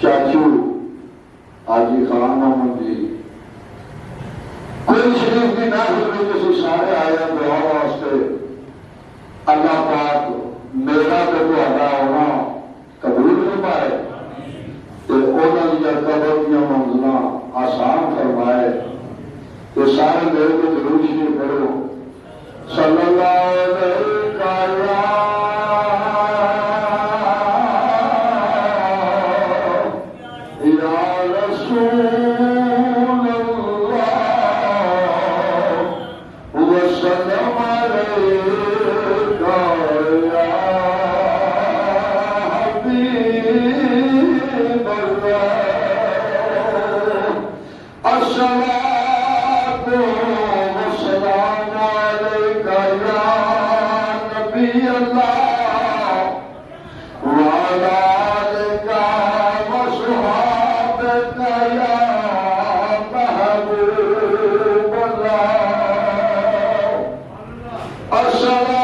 चाचू हाजी खान मोहम्मद जी कोई शरीफ की नाफिल में किसी सारे आया दुआ वास्ते अल्लाह पाक मेरा तो तुहाडा होना कबूल फरमाए तो उन्होंने कबर दियां मंजिलां आसान फरमाए तो सारे मेरे को जरूर शरीफ पढ़ो सल्लल्लाहु अलैहि Assalamu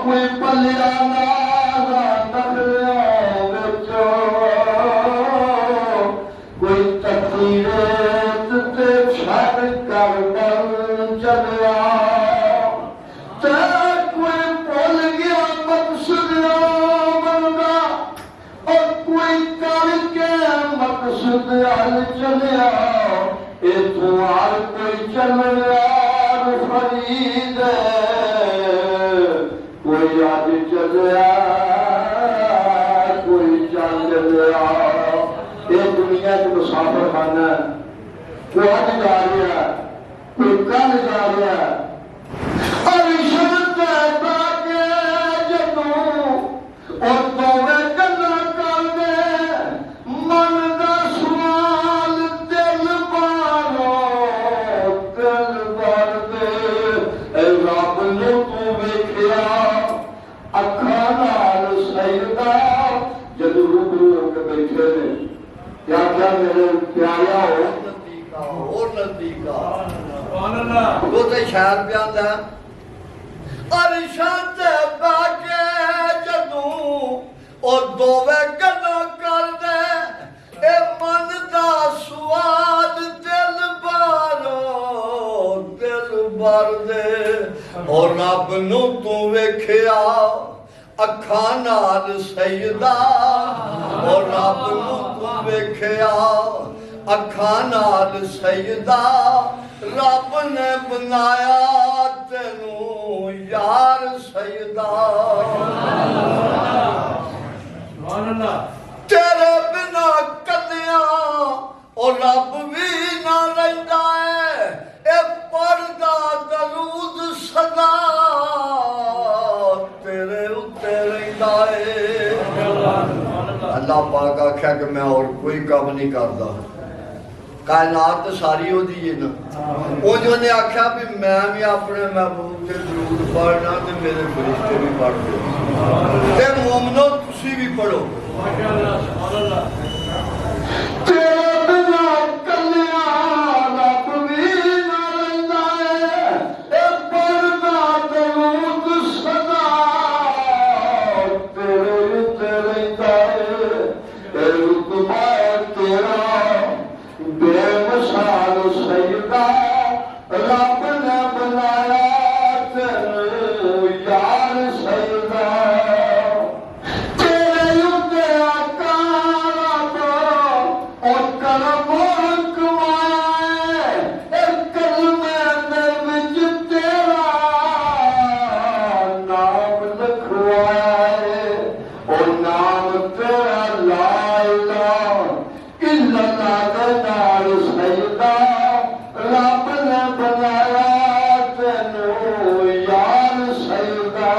कोई पलिया नाला नखरिया विचो कोई तकी रेत ते छड़ कर बल चलिया ते कोई भुल गया मकसद बनदा और कोई करके मकसद हल चलिया इथों हर कोई चलिया फरीद कोई आज चलिया कोई चल चलिया ये दुनिया च मुसाफिर खाना कोई आज जा रहा कोई कल जा रहा और शरत के जदों और तौवे गल्ला कर दे मन दा सवाल दिल बारो दिल भर दे रब नूं तू वेखिया अखां नाल सजदा जदों रूबरू होके बैठे ने क्या क्या मेरे प्यारा हो नजदीक वो तो शायर बयान है अरिशां ते बाके जदों और दोवे गल्लां कर दे ए मन दा स्वाद दिल भर दे और रब नूं तू वेखिया अखां नाल सजदा और रब नूं तू वेखिया अखां नाल सजदा रब ने बनाया तेनू यार सजदा तेरे बिना कन्या और रब भी ना रहिंदा है ए पढ़दा दरूद सदा तेरे उत्ते रहिंदा है अल्लाह पाक आख्या कि मैं और कोई काम नहीं करदा कायनात सारी होती है ना वो जो ने आख्या भी मैं भी अपने महबूब के दरूद पढ़ना ते मेरे फरिश्ते भी पढ़ते ते मोमनो तुसी भी पढ़ो तेरे बिना कन्या रब भी ना रहिंदा है ए पढ़दा दरूद सदा तेरे उत्ते रहिंदा है ए रुतबा तेरा बेमिसाल सजदा रब ने बनाया तेनू यार सजदा तेरे उत्ते आका रब और करम कमाया है कलमे दे विच तेरा नाम लिखवाया है और नाम तेरा ला इलाहा इल्लल्लाह नाल सजदा रब ने बनाया तेनू यार सजदा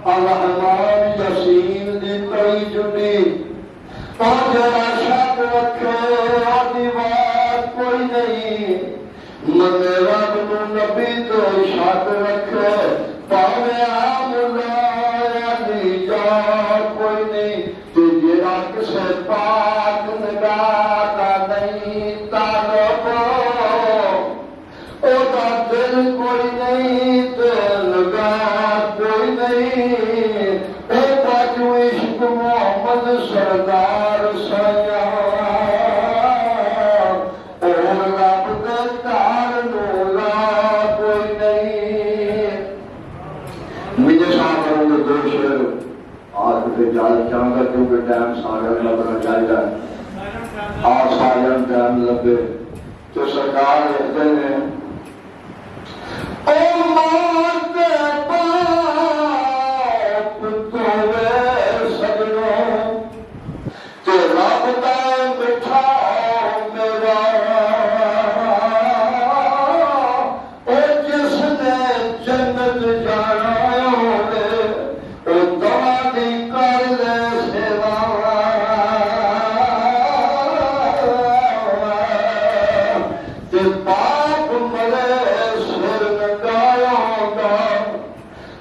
रहमान यसीन दी कई जुड़ी और जरा शक रखे आदि बात कोई नहीं मने रब नूं नबी तो शक रखे भावे मुला दी जा कोई नहीं ते जेड़ा किसे पाक निगाह दा नहीं तालब ओदा दिल कोई नहीं ते निगाह कोई नहीं ओ बाजू इश्क मोहम्मद सरदार साया और रब दे तार नूला कोई नहीं मुझे सामने दो शेर आज पे जाल चाहूंगा क्योंकि टाइम सागर लगना चाहिए आज सागर टाइम लगे तो सरकार लिखते हैं ओ माते बाप तोवे सजनों ते रब दा मिठा मेरा ओ जिसने जन्नत जाना होवे ओ दवा दी कर ले सेवा ते पाप मरे सिर लगाया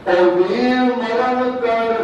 और वीर मरण कर